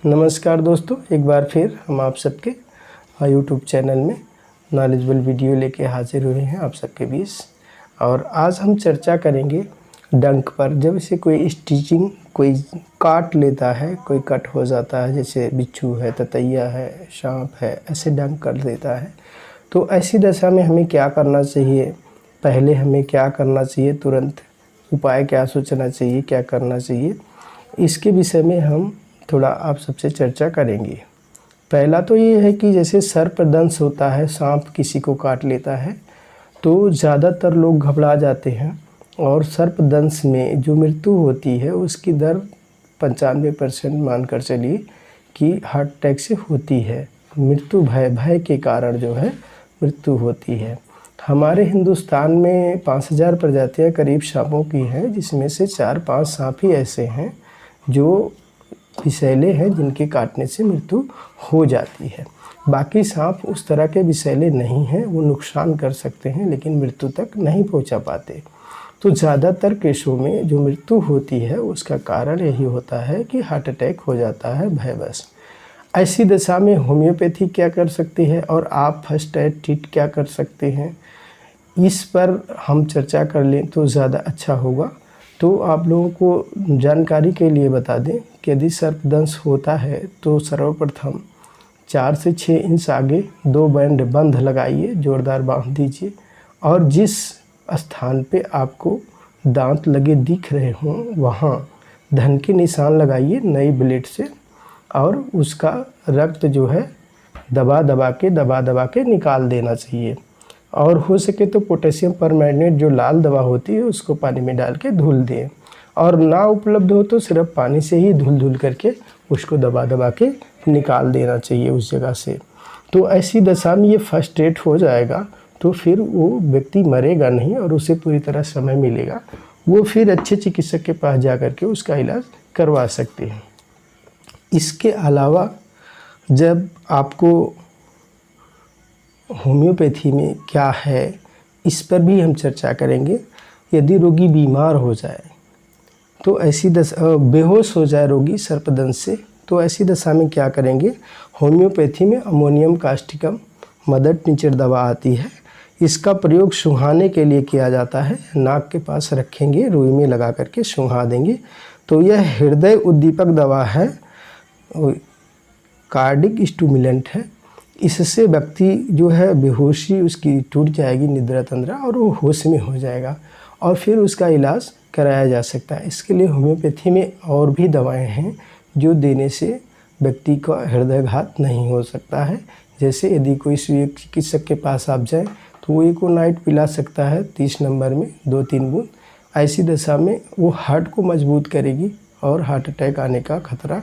नमस्कार दोस्तों, एक बार फिर हम आप सबके यूट्यूब चैनल में नॉलेजेबल वीडियो लेके हाजिर हुए हैं आप सबके बीच। और आज हम चर्चा करेंगे डंक पर। जब इसे कोई स्टिचिंग कोई काट लेता है, कोई कट हो जाता है, जैसे बिच्छू है, ततैया है, सांप है, ऐसे डंक कर देता है, तो ऐसी दशा में हमें क्या करना चाहिए, पहले हमें क्या करना चाहिए, तुरंत उपाय क्या सोचना चाहिए, क्या करना चाहिए, इसके विषय में हम थोड़ा आप सबसे चर्चा करेंगे। पहला तो ये है कि जैसे सर्पदंश होता है, सांप किसी को काट लेता है, तो ज़्यादातर लोग घबरा जाते हैं और सर्पदंश में जो मृत्यु होती है उसकी दर 95% मानकर चलिए कि हार्ट अटैक से होती है। मृत्यु भय के कारण जो है मृत्यु होती है। हमारे हिंदुस्तान में 5000 प्रजातियाँ करीब सांपों की हैं, जिसमें से 4-5 सांप ही ऐसे हैं जो विषैले हैं, जिनके काटने से मृत्यु हो जाती है। बाकी सांप उस तरह के विषैले नहीं हैं, वो नुकसान कर सकते हैं लेकिन मृत्यु तक नहीं पहुंचा पाते। तो ज़्यादातर केसों में जो मृत्यु होती है उसका कारण यही होता है कि हार्ट अटैक हो जाता है भयवश। ऐसी दशा में होम्योपैथी क्या कर सकती है और आप फर्स्ट एड किट क्या कर सकते हैं, इस पर हम चर्चा कर लें तो ज़्यादा अच्छा होगा। तो आप लोगों को जानकारी के लिए बता दें कि यदि सर्पदंश होता है तो सर्वप्रथम 4 से 6 इंच आगे 2 बैंड बंध लगाइए, जोरदार बांध दीजिए, और जिस स्थान पे आपको दांत लगे दिख रहे हों वहाँ धन के निशान लगाइए नई ब्लेड से, और उसका रक्त जो है दबा दबा के निकाल देना चाहिए। और हो सके तो पोटेशियम परमैंगनेट जो लाल दवा होती है उसको पानी में डाल के धुल दें, और ना उपलब्ध हो तो सिर्फ पानी से ही धुल करके उसको दबा के निकाल देना चाहिए उस जगह से। तो ऐसी दशा में ये फर्स्ट एड हो जाएगा, तो फिर वो व्यक्ति मरेगा नहीं और उसे पूरी तरह समय मिलेगा, वो फिर अच्छे चिकित्सक के पास जा कर के उसका इलाज करवा सकते हैं। इसके अलावा जब आपको होम्योपैथी में क्या है इस पर भी हम चर्चा करेंगे। यदि रोगी बीमार हो जाए तो ऐसी दशा, बेहोश हो जाए रोगी सर्पदंश से, तो ऐसी दशा में क्या करेंगे। होम्योपैथी में अमोनियम कास्टिकम मदर टिंचर दवा आती है, इसका प्रयोग सूंघाने के लिए किया जाता है। नाक के पास रखेंगे, रुई में लगा करके सूंघा देंगे। तो यह हृदय उद्दीपक दवा है, कार्डिक स्टिमुलेंट है। इससे व्यक्ति जो है बेहोशी उसकी टूट जाएगी, निद्रा तंद्रा, और वो होश में हो जाएगा और फिर उसका इलाज कराया जा सकता है। इसके लिए होम्योपैथी में और भी दवाएं हैं जो देने से व्यक्ति का हृदयघात नहीं हो सकता है। जैसे यदि कोई चिकित्सक के पास आप जाएं तो वो इकोनाइट पिला सकता है 30 नंबर में 2-3 बूंद। ऐसी दशा में वो हार्ट को मजबूत करेगी और हार्ट अटैक आने का खतरा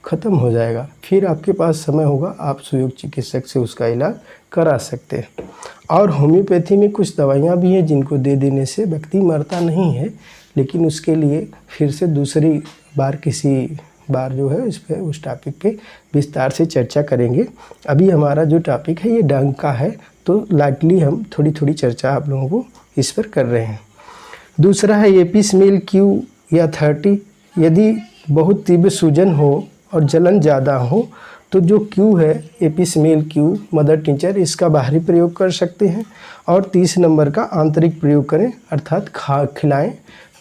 ख़त्म हो जाएगा। फिर आपके पास समय होगा, आप सुयोग्य चिकित्सक से उसका इलाज करा सकते हैं। और होम्योपैथी में कुछ दवाइयाँ भी हैं जिनको दे देने से व्यक्ति मरता नहीं है, लेकिन उसके लिए फिर से दूसरी बार किसी बार जो है इस पे उस टॉपिक पे विस्तार से चर्चा करेंगे। अभी हमारा जो टॉपिक है ये डंक का है, तो लाइटली हम थोड़ी चर्चा आप लोगों को इस पर कर रहे हैं। दूसरा है एपिस-मेल क्यू या 30। यदि बहुत तीव्र सूजन हो और जलन ज़्यादा हो तो जो क्यू है एपिस-मेल क्यू मदर टिंचर, इसका बाहरी प्रयोग कर सकते हैं। और 30 नंबर का आंतरिक प्रयोग करें, अर्थात खिलाएं,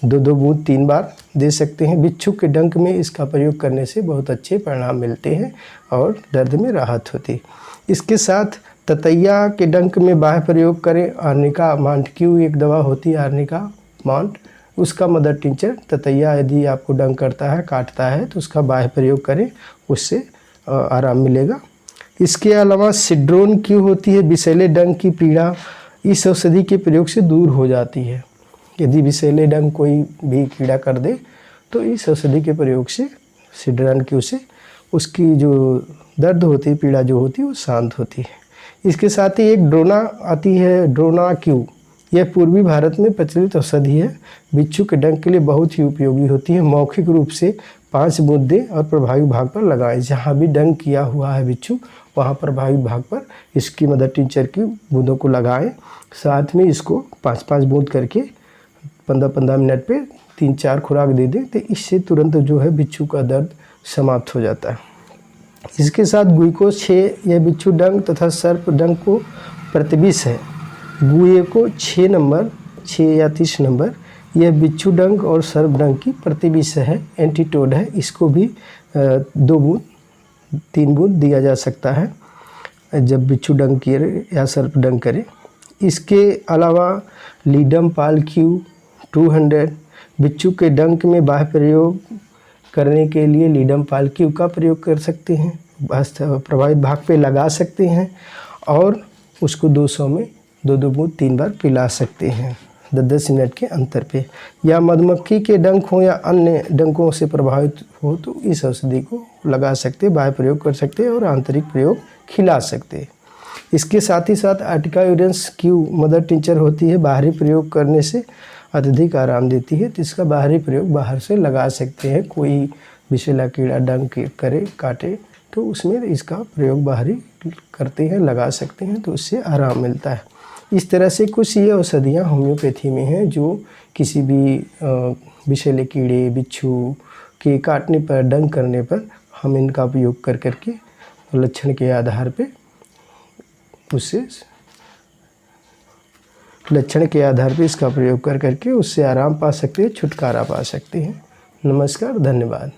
2-2 बूंद 3 बार दे सकते हैं। बिच्छू के डंक में इसका प्रयोग करने से बहुत अच्छे परिणाम मिलते हैं और दर्द में राहत होती है। इसके साथ ततैया के डंक में बाह्य प्रयोग करें। आर्निका मांटक्यू एक दवा होती है, आर्निका मांट, उसका मदर टिंचर। ततैया यदि आपको डंक करता है, काटता है, तो उसका बाह्य प्रयोग करें, उससे आराम मिलेगा। इसके अलावा सिड्रोन क्यू होती है, विषैले डंक की पीड़ा इस औषधि के प्रयोग से दूर हो जाती है। यदि विषैले डंक कोई भी कीड़ा कर दे तो इस औषधि के प्रयोग से सिड्रोन क्यू से उसकी जो दर्द होती है, पीड़ा जो होती है, वो शांत होती है। इसके साथ ही एक ड्रोना आती है, ड्रोना क्यू, यह पूर्वी भारत में प्रचलित औषधि है। बिच्छू के डंक के लिए बहुत ही उपयोगी होती है। मौखिक रूप से 5 बूंद दें और प्रभावी भाग पर लगाएं। जहाँ भी डंक किया हुआ है बिच्छू, वहाँ प्रभावी भाग पर इसकी मदर टिंचर की बूंदों को लगाएं। साथ में इसको 5-5 बूंद करके 15-15 मिनट पे 3-4 खुराक दे दें, तो इससे तुरंत जो है बिच्छू का दर्द समाप्त हो जाता है। इसके साथ ग्लूकोज 6 यह बिच्छू डंक तथा सर्प डंक को प्रतिविष है। गुए को 6 नंबर 6 या 30 नंबर यह बिच्छू डंक और सर्प डंक की प्रतिविष है, एंटीटोड है। इसको भी 2 बूंद 3 बूंद दिया जा सकता है जब बिच्छू डंक करे या सर्प डंक करे। इसके अलावा लीडम पाल क्यू 200 बिच्छू के डंक में बाह्य प्रयोग करने के लिए लीडम पाल क्यू का प्रयोग कर सकते हैं, प्रभावित भाग पे लगा सकते हैं और उसको 200 में 2-2 बूंद 3 बार पिला सकते हैं 10-10 मिनट के अंतर पे। या मधुमक्खी के डंक हो या अन्य डंकों से प्रभावित हो तो इस औषधि को लगा सकते, बाह्य प्रयोग कर सकते हैं और आंतरिक प्रयोग खिला सकते हैं। इसके साथ ही साथ आर्टिका यूडेंस क्यू मदर टिंचर होती है, बाहरी प्रयोग करने से अत्यधिक आराम देती है, तो इसका बाहरी प्रयोग बाहर से लगा सकते हैं। कोई विषैला कीड़ा डंक करे काटे तो उसमें इसका प्रयोग बाहरी करते हैं, लगा सकते हैं, तो उससे आराम मिलता है। इस तरह से कुछ ये औषधियाँ होम्योपैथी में हैं जो किसी भी विषैले कीड़े बिच्छू के काटने पर डंक करने पर हम इनका उपयोग कर करके लक्षण के आधार पे उससे लक्षण के आधार पे इसका प्रयोग कर करके उससे आराम पा सकते हैं, छुटकारा पा सकते हैं। नमस्कार, धन्यवाद।